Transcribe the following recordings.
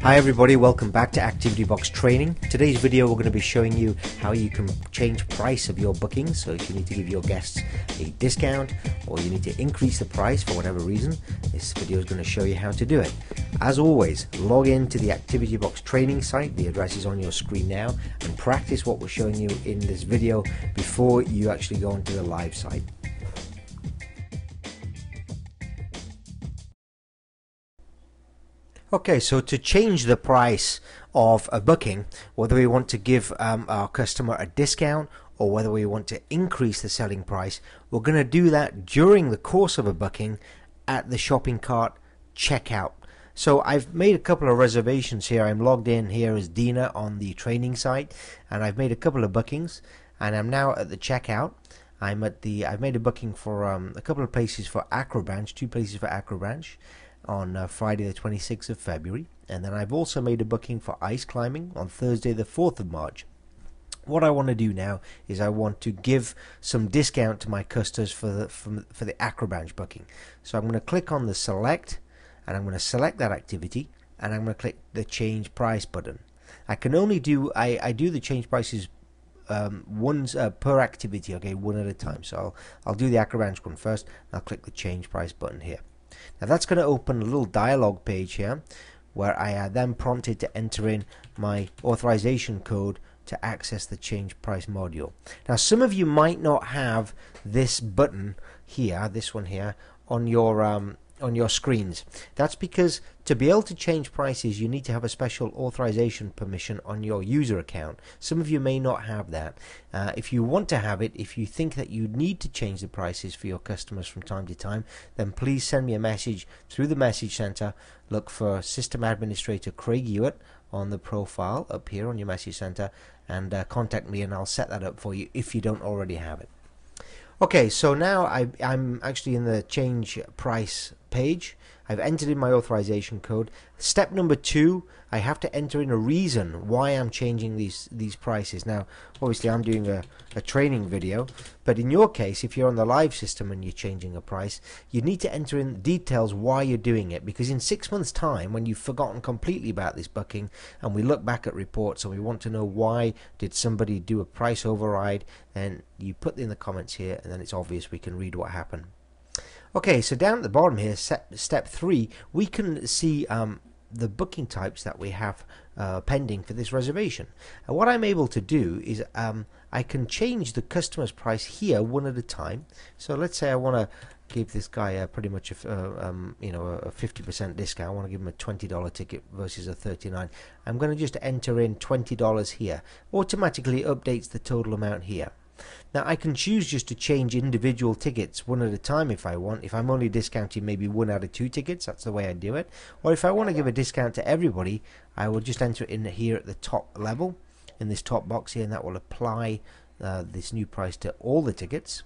Hi everybody, welcome back to ActivityBox Training. Today's video we're going to be showing you how you can change price of your bookings. So if you need to give your guests a discount or you need to increase the price for whatever reason, this video is going to show you how to do it. As always, log in to the ActivityBox Training site, the address is on your screen now, and practice what we're showing you in this video before you actually go onto the live site. Okay, so to change the price of a booking, whether we want to give our customer a discount or whether we want to increase the selling price, we're going to do that during the course of a booking at the shopping cart checkout. So I've made a couple of reservations here. I'm logged in here as Dina on the training site, and I've made a couple of bookings, and I'm now at the checkout. I've made a booking for a couple of places for Acrobranch, 2 places for Acrobranch, on Friday the 26th of February, and then I've also made a booking for ice climbing on Thursday the 4th of March. What I want to do now is I want to give some discount to my customers for the Acrobranch booking. So I'm going to click on the select, and I'm going to select that activity, and I'm going to click the change price button. I can only do I do the change prices once per activity, okay, one at a time. So I'll do the Acrobranch one first, and I'll click the change price button here. Now that's going to open a little dialog page here where I am then prompted to enter in my authorization code to access the change price module. Now some of you might not have this button here, this one here, on your screens. That's because to be able to change prices you need to have a special authorization permission on your user account. Some of you may not have that. If you want to have it, if you think that you need to change the prices for your customers from time to time, then please send me a message through the message center. Look for System Administrator Craig Hewitt on the profile up here on your message center, and contact me and I'll set that up for you if you don't already have it. Okay, so now I'm actually in the change price page. I've entered in my authorization code. Step number 2, I have to enter in a reason why I'm changing these prices. Now, obviously I'm doing a training video, but in your case, if you're on the live system and you're changing a price, you need to enter in details why you're doing it, because in 6 months' time, when you've forgotten completely about this booking, and we look back at reports and we want to know why did somebody do a price override, then you put in the comments here, and then it's obvious we can read what happened. Okay, so down at the bottom here, step 3, we can see the booking types that we have pending for this reservation. And what I'm able to do is I can change the customer's price here one at a time. So let's say I want to give this guy pretty much a 50% discount. I want to give him a $20 ticket versus a $39. I'm going to just enter in $20 here. Automatically updates the total amount here. Now I can choose just to change individual tickets one at a time if I want. If I'm only discounting maybe 1 out of 2 tickets, that's the way I do it. Or if I want to give a discount to everybody, I will just enter it in here at the top level, in this top box here, and that will apply this new price to all the tickets.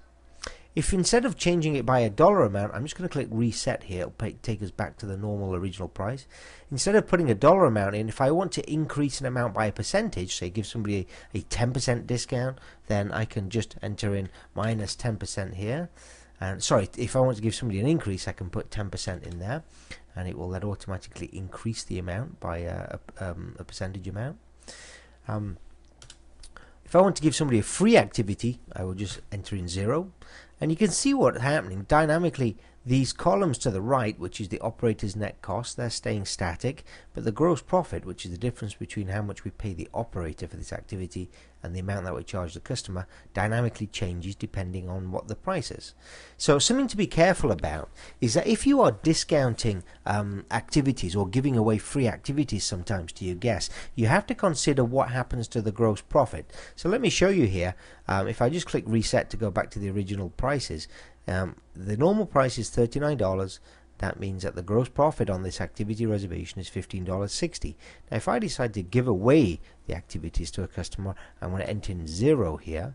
If instead of changing it by a dollar amount, I'm just going to click reset here, it'll take us back to the normal original price. Instead of putting a dollar amount in, if I want to increase an amount by a percentage, say give somebody a 10% discount, then I can just enter in minus 10% here. And sorry, if I want to give somebody an increase, I can put 10% in there, and it will then automatically increase the amount by a percentage amount. If I want to give somebody a free activity, I will just enter in 0. And you can see what's happening dynamically. These columns to the right, which is the operator's net cost, they're staying static, but the gross profit, which is the difference between how much we pay the operator for this activity and the amount that we charge the customer, dynamically changes depending on what the price is. So something to be careful about is that if you are discounting activities or giving away free activities sometimes to your guests, you have to consider what happens to the gross profit. So let me show you here. If I just click reset to go back to the original prices, the normal price is $39. That means that the gross profit on this activity reservation is $15.60. Now if I decide to give away the activities to a customer, I'm going to enter in 0 here.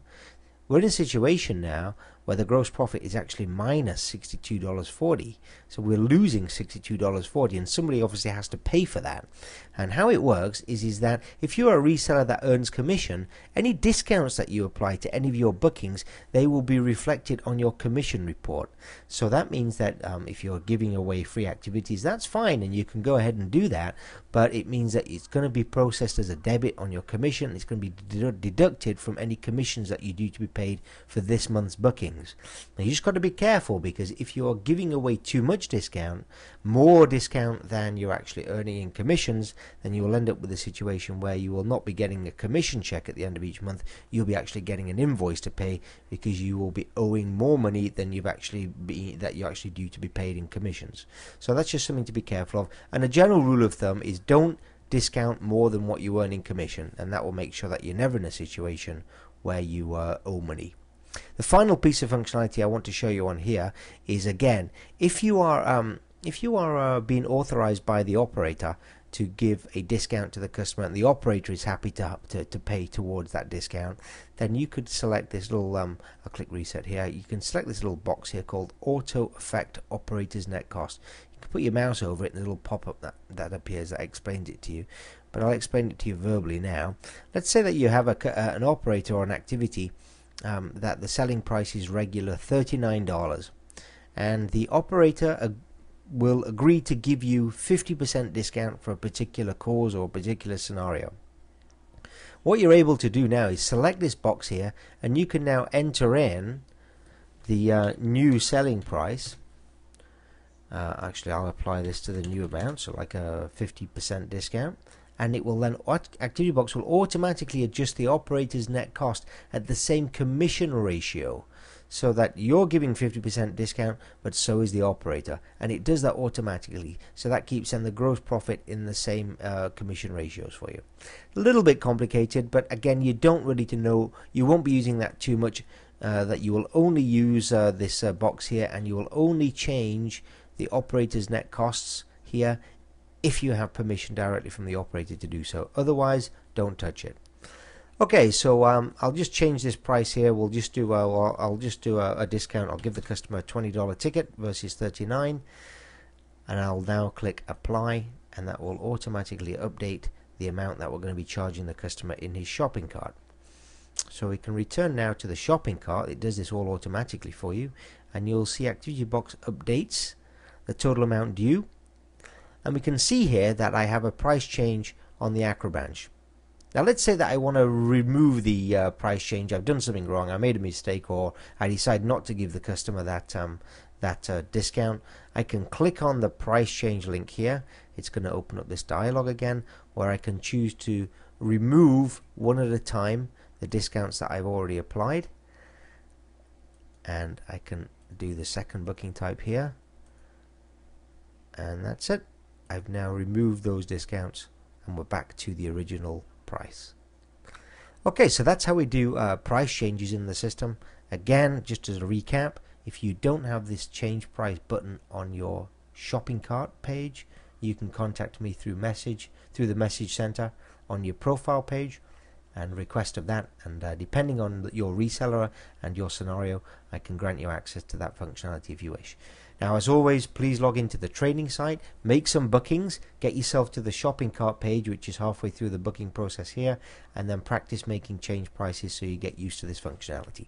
We're in a situation now where the gross profit is actually minus $62.40. So we're losing $62.40, and somebody obviously has to pay for that. And how it works is that if you're a reseller that earns commission, any discounts that you apply to any of your bookings, they will be reflected on your commission report. So that means that if you're giving away free activities, that's fine, and you can go ahead and do that, but it means that it's going to be processed as a debit on your commission. It's going to be deducted from any commissions that you do to be paid for this month's bookings. Now you just got to be careful, because if you're giving away too much discount, more discount than you're actually earning in commissions, then you will end up with a situation where you will not be getting a commission check at the end of each month. You'll be actually getting an invoice to pay, because you will be owing more money than you're actually due to be paid in commissions. So that's just something to be careful of. And a general rule of thumb is don't discount more than what you earn in commission, and that will make sure that you're never in a situation where you owe money. The final piece of functionality I want to show you on here is, again, if you are being authorized by the operator to give a discount to the customer, and the operator is happy to pay towards that discount, then you could select this little I'll click reset here. You can select this little box here called auto affect operator's net cost. You can put your mouse over it and it'll pop up that appears that explains it to you, but I'll explain it to you verbally now. Let's say that you have an operator or an activity that the selling price is regular $39, and the operator will agree to give you 50% discount for a particular cause or a particular scenario. What you're able to do now is select this box here, and you can now enter in the new selling price. Actually, I'll apply this to the new amount, so like a 50% discount, and it will then, ActivityBox will automatically adjust the operator's net cost at the same commission ratio, so that you're giving 50% discount, but so is the operator, and it does that automatically. So that keeps then the gross profit in the same commission ratios for you. A little bit complicated, but again, you don't really need to know. You won't be using that too much. That you will only use this box here, and you will only change the operator's net costs here if you have permission directly from the operator to do so. Otherwise, don't touch it. Okay, so I'll just change this price here. We'll just do I'll just do a discount. I'll give the customer a $20 ticket versus $39, and I'll now click apply, and that will automatically update the amount that we're going to be charging the customer in his shopping cart. So we can return now to the shopping cart. It does this all automatically for you, and you'll see ActivityBox updates the total amount due, and we can see here that I have a price change on the Acrobench. Now let's say that I want to remove the price change. I've done something wrong, I made a mistake, or I decide not to give the customer that discount. I can click on the price change link here. It's going to open up this dialog again, where I can choose to remove one at a time the discounts that I've already applied, and I can do the second booking type here, and that's it. I've now removed those discounts, and we're back to the original price. Okay, so that's how we do price changes in the system. Again, just as a recap, if you don't have this change price button on your shopping cart page, you can contact me through the message center on your profile page and request of that, and depending on your reseller and your scenario, I can grant you access to that functionality if you wish. Now, as always, please log into the training site, make some bookings, get yourself to the shopping cart page, which is halfway through the booking process here, and then practice making change prices so you get used to this functionality.